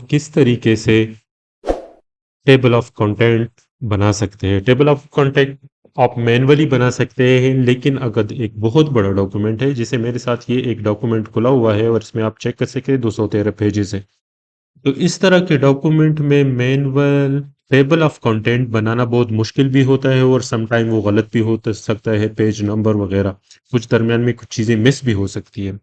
किस तरीके से टेबल ऑफ कंटेंट बना सकते हैं। टेबल ऑफ कंटेंट आप मैन्युअली बना सकते हैं, लेकिन अगर एक बहुत बड़ा डॉक्यूमेंट है, जैसे मेरे साथ ये एक डॉक्यूमेंट खुला हुआ है और इसमें आप चेक कर सकते हैं 213 पेजेस है, तो इस तरह के डॉक्यूमेंट में मैनुअल टेबल ऑफ कंटेंट बनाना बहुत मुश्किल भी होता है और समटाइम वो गलत भी हो सकता है, पेज नंबर वगैरह कुछ दरमियान में कुछ चीज़ें मिस भी हो सकती है।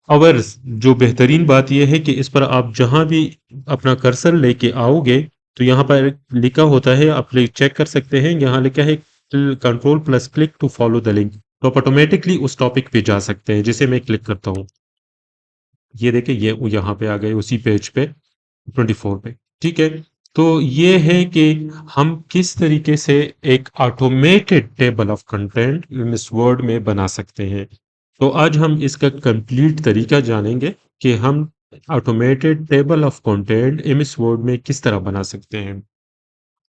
और जो बेहतरीन बात यह है कि इस पर आप जहां भी अपना कर्सर लेके आओगे, तो यहाँ पर लिखा होता है, आप चेक कर सकते हैं, यहाँ लिखा है control plus click to follow the link, तो आप ऑटोमेटिकली उस टॉपिक पे जा सकते हैं। जिसे मैं क्लिक करता हूँ, ये देखिए ये यहाँ पे आ गए उसी पेज पे 24 पे। ठीक है, तो ये है कि हम किस तरीके से एक ऑटोमेटेड टेबल ऑफ कंटेंट इस वर्ड में बना सकते हैं। तो आज हम इसका कंप्लीट तरीका जानेंगे कि हम automated table of content MS word में किस तरह बना सकते हैं।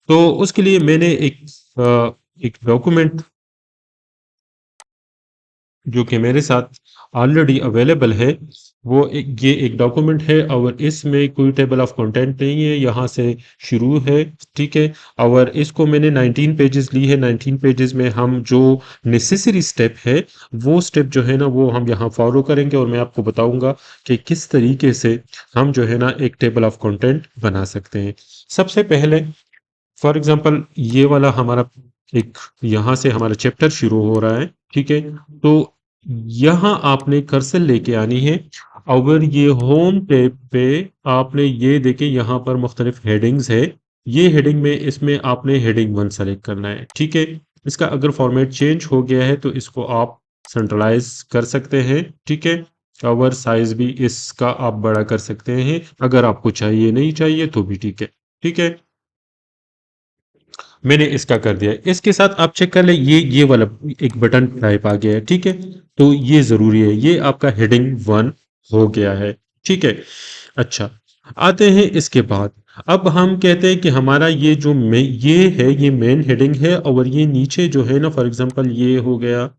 तो उसके लिए मैंने एक डॉक्यूमेंट जो कि मेरे साथ ऑलरेडी अवेलेबल है, वो ये एक डॉक्यूमेंट है और इसमें कोई टेबल ऑफ कंटेंट नहीं है, यहाँ से शुरू है। ठीक है, और इसको मैंने 19 पेजेस ली है। 19 पेजेस में हम जो नेसेसरी स्टेप है, वो स्टेप जो है ना, वो हम यहाँ फॉलो करेंगे और मैं आपको बताऊंगा कि किस तरीके से हम जो है ना एक टेबल ऑफ कंटेंट बना सकते हैं। सबसे पहले फॉर एग्जांपल ये वाला हमारा एक, यहाँ से हमारा चैप्टर शुरू हो रहा है। ठीक है, तो यहाँ आपने कर्सर लेके आनी है और ये होम टैब पे आपने ये देखे, यहाँ पर मुख्तलिफ हेडिंग्स है। ये हेडिंग में इसमें आपने हेडिंग 1 सेलेक्ट करना है। ठीक है, इसका अगर फॉर्मेट चेंज हो गया है तो इसको आप सेंट्रलाइज कर सकते हैं। ठीक है, और साइज भी इसका आप बड़ा कर सकते हैं, अगर आपको चाहिए नहीं चाहिए तो भी ठीक है। ठीक है, मैंने इसका कर दिया। इसके साथ आप चेक कर ले, ये वाला एक बटन टाइप आ गया है। ठीक है, तो ये जरूरी है, ये आपका हेडिंग 1 हो गया है। ठीक है, अच्छा, आते हैं इसके बाद। अब हम कहते हैं कि हमारा ये जो ये है, ये मेन हेडिंग है, और ये नीचे जो है ना, फॉर एग्जांपल ये हो गया,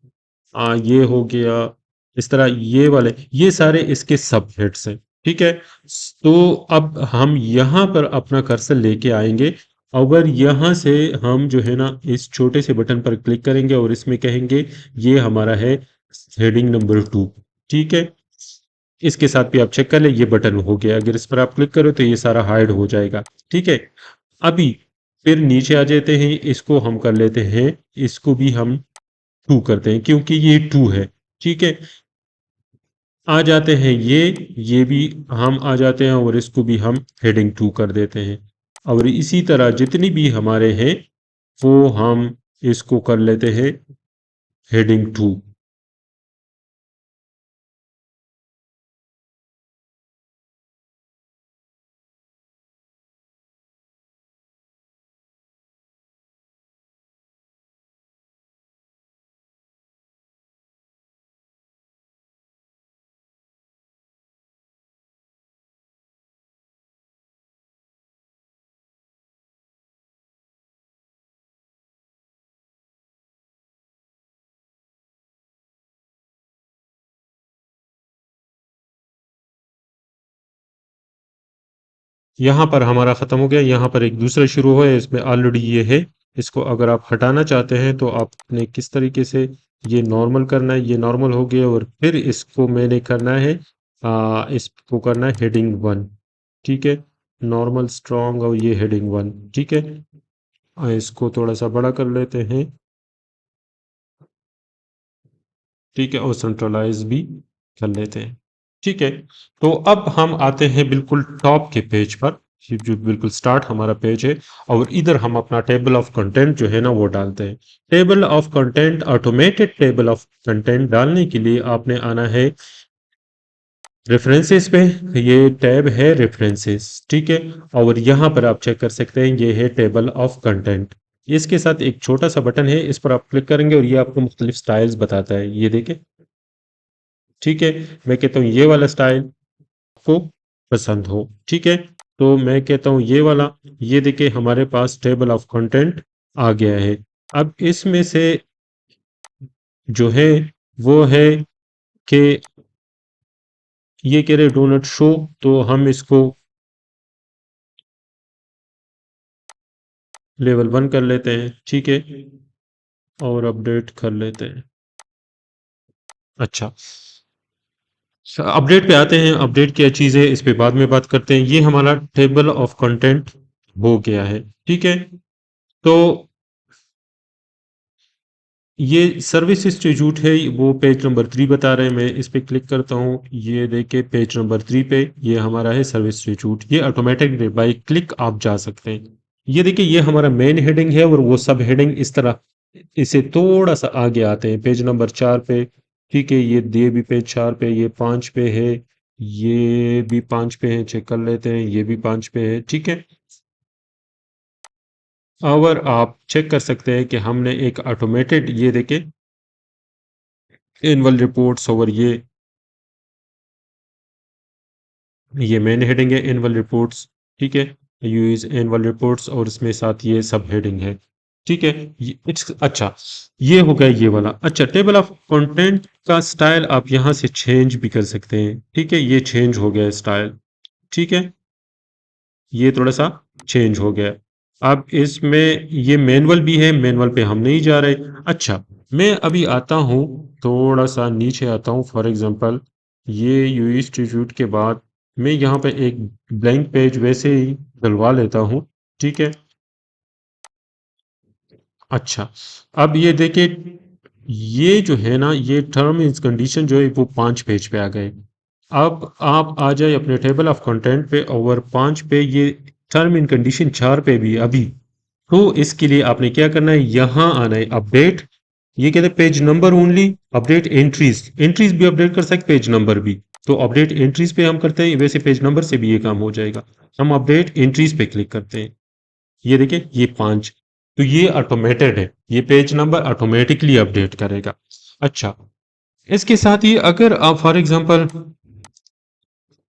ये हो गया, इस तरह ये वाले, ये सारे इसके सब हेड्स हैं। ठीक है, तो अब हम यहाँ पर अपना कर्सर लेके आएंगे, अगर यहाँ से हम जो है ना इस छोटे से बटन पर क्लिक करेंगे और इसमें कहेंगे ये हमारा है हेडिंग नंबर 2। ठीक है, इसके साथ भी आप चेक कर ले, ये बटन हो गया। अगर इस पर आप क्लिक करो तो ये सारा हाइड हो जाएगा। ठीक है, अभी फिर नीचे आ जाते हैं, इसको हम कर लेते हैं, इसको भी हम 2 करते हैं क्योंकि ये 2 है। ठीक है, आ जाते हैं ये भी हम आ जाते हैं और इसको भी हम हेडिंग 2 कर देते हैं। और इसी तरह जितनी भी हमारे हैं वो हम इसको कर लेते हैं हेडिंग 2। यहाँ पर हमारा ख़त्म हो गया, यहाँ पर एक दूसरा शुरू हुआ है, इसमें ऑलरेडी ये है। इसको अगर आप हटाना चाहते हैं तो आपने किस तरीके से ये नॉर्मल करना है, ये नॉर्मल हो गया, और फिर इसको मैंने करना है, इसको करना है हेडिंग 1। ठीक है, नॉर्मल स्ट्रॉन्ग, और ये हेडिंग 1। ठीक है, इसको थोड़ा सा बड़ा कर लेते हैं। ठीक है, और सेंट्रलाइज भी कर लेते हैं। ठीक है, तो अब हम आते हैं बिल्कुल टॉप के पेज पर, ये जो बिल्कुल स्टार्ट हमारा पेज है, और इधर हम अपना टेबल ऑफ कंटेंट जो है ना वो डालते हैं। Table of content, automated table of content डालने के लिए आपने आना है रेफरेंसेस पे, ये टैब है रेफरेंसेस। ठीक है, और यहाँ पर आप चेक कर सकते हैं, ये है टेबल ऑफ कंटेंट। इसके साथ एक छोटा सा बटन है, इस पर आप क्लिक करेंगे और ये आपको मुख्तलिफ स्टाइल्स बताता है, ये देखें। ठीक है, मैं कहता हूँ ये वाला स्टाइल आपको पसंद हो। ठीक है, तो मैं कहता हूँ ये वाला। ये देखिए हमारे पास टेबल ऑफ कंटेंट आ गया है। अब इसमें से जो है वो है कि ये कह रहे डो नॉट शो, तो हम इसको लेवल 1 कर लेते हैं, ठीक है, और अपडेट कर लेते हैं। अच्छा, अपडेट पे आते हैं। अपडेट क्या चीज़ है, इस पे बाद में बात करते हैं। ये हमारा टेबल ऑफ कंटेंट हो गया है, ठीक है। तो ये सर्विस इंस्टीट्यूट है, वो पेज नंबर 3 बता रहे हैं। मैं इस पे क्लिक करता हूँ, ये देखिए पेज नंबर 3 पे ये हमारा है सर्विस इंस्टीट्यूट। ये ऑटोमेटिक बाई क्लिक आप जा सकते हैं। ये देखिए ये हमारा मेन हेडिंग है और वो सब हेडिंग इस तरह इसे थोड़ा सा आगे आते हैं पेज नंबर 4 पे, ठीक है। ये भी पेज 4 पे, ये 5 पे है, ये भी 5 पे है, चेक कर लेते हैं, ये भी 5 पे है, ठीक है। और आप चेक कर सकते हैं कि हमने एक ऑटोमेटेड, ये देखें, एनुअल रिपोर्ट्स और ये मेन हेडिंग है एनुअल रिपोर्ट्स, ठीक है। यूज एनुअल रिपोर्ट्स और इसमें साथ ये सब हेडिंग है, ठीक है। इट्स अच्छा, ये हो गया ये वाला। अच्छा, टेबल ऑफ कंटेंट का स्टाइल आप यहाँ से चेंज भी कर सकते हैं, ठीक है। ये चेंज हो गया स्टाइल, ठीक है। ये थोड़ा सा चेंज हो गया। अब इसमें ये मैनुअल भी है, मैनुअल पे हम नहीं जा रहे। अच्छा, मैं अभी आता हूँ, थोड़ा सा नीचे आता हूँ। फॉर एग्जांपल ये यू इंस्टीट्यूट के बाद मैं यहाँ पे एक ब्लैंक पेज वैसे ही डलवा लेता हूँ, ठीक है। अच्छा, अब ये देखिए, ये जो है ना, ये टर्म इज कंडीशन जो है वो 5 पेज पे आ गए। अब आप आ जाए अपने टेबल ऑफ कंटेंट पे और 5 पे ये टर्म इन कंडीशन 4 पे भी अभी। तो इसके लिए आपने क्या करना है, यहाँ आना है अपडेट। ये कहते हैं page number only, update entries, entries भी अपडेट कर सकते, पेज नंबर भी। तो अपडेट एंट्रीज पे हम करते हैं, वैसे पेज नंबर से भी ये काम हो जाएगा। हम अपडेट एंट्रीज पे क्लिक करते हैं, ये देखिए ये 5। तो ये ऑटोमेटेड है, ये पेज नंबर ऑटोमेटिकली अपडेट करेगा। अच्छा, इसके साथ ही अगर आप फॉर एग्जांपल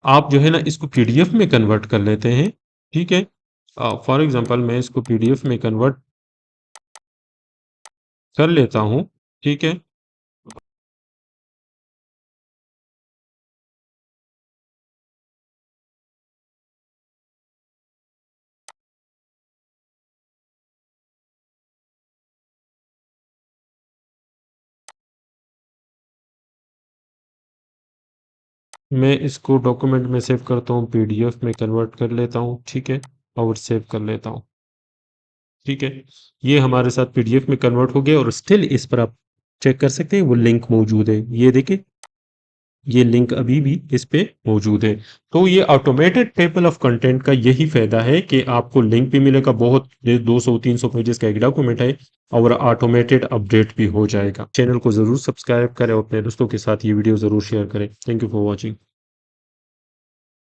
आप जो है ना इसको पीडीएफ में कन्वर्ट कर लेते हैं, ठीक है। फॉर एग्जांपल मैं इसको पीडीएफ में कन्वर्ट कर लेता हूँ, ठीक है। मैं इसको डॉक्यूमेंट में सेव करता हूँ, पीडीएफ में कन्वर्ट कर लेता हूँ, ठीक है, और सेव कर लेता हूँ, ठीक है। ये हमारे साथ पीडीएफ में कन्वर्ट हो गया और स्टिल इस पर आप चेक कर सकते हैं वो लिंक मौजूद है, ये देखिए ये लिंक अभी भी इस पे मौजूद है। तो ये ऑटोमेटेड टेबल ऑफ कंटेंट का यही फायदा है कि आपको लिंक भी मिलेगा, बहुत 200-300 पेजेस का एक डॉक्यूमेंट है और ऑटोमेटेड अपडेट भी हो जाएगा। चैनल को जरूर सब्सक्राइब करें और अपने दोस्तों के साथ ये वीडियो जरूर शेयर करें। Thank you for watching.